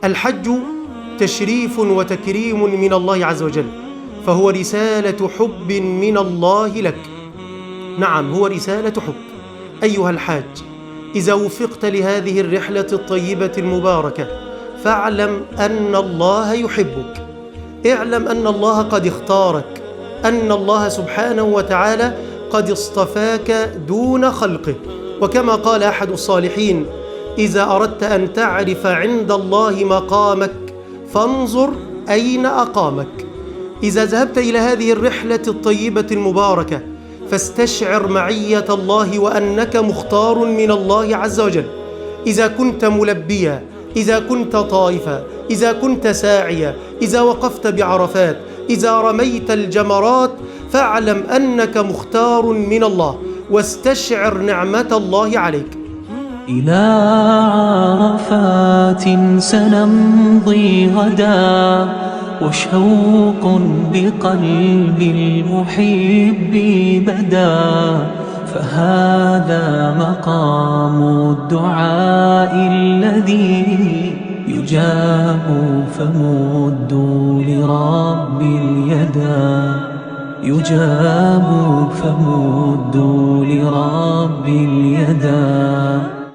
الحج تشريف وتكريم من الله عز وجل، فهو رسالة حب من الله لك. نعم، هو رسالة حب. أيها الحاج، إذا وفقت لهذه الرحلة الطيبة المباركة فاعلم أن الله يحبك. اعلم أن الله قد اختارك، أن الله سبحانه وتعالى قد اصطفاك دون خلقه. وكما قال أحد الصالحين: إذا أردت أن تعرف عند الله مقامك فانظر أين أقامك. إذا ذهبت إلى هذه الرحلة الطيبة المباركة فاستشعر معية الله وأنك مختار من الله عز وجل. إذا كنت ملبيا، إذا كنت طائفا، إذا كنت ساعيا، إذا وقفت بعرفات، إذا رميت الجمرات، فاعلم أنك مختار من الله، واستشعر نعمة الله عليك. إلى عرفات سنمضي غدا، وشوق بقلب المحب بدا، فهذا مقام الدعاء الذي يجاب، فمدوا لرب اليدا، يجاب فمدوا لرب اليدا.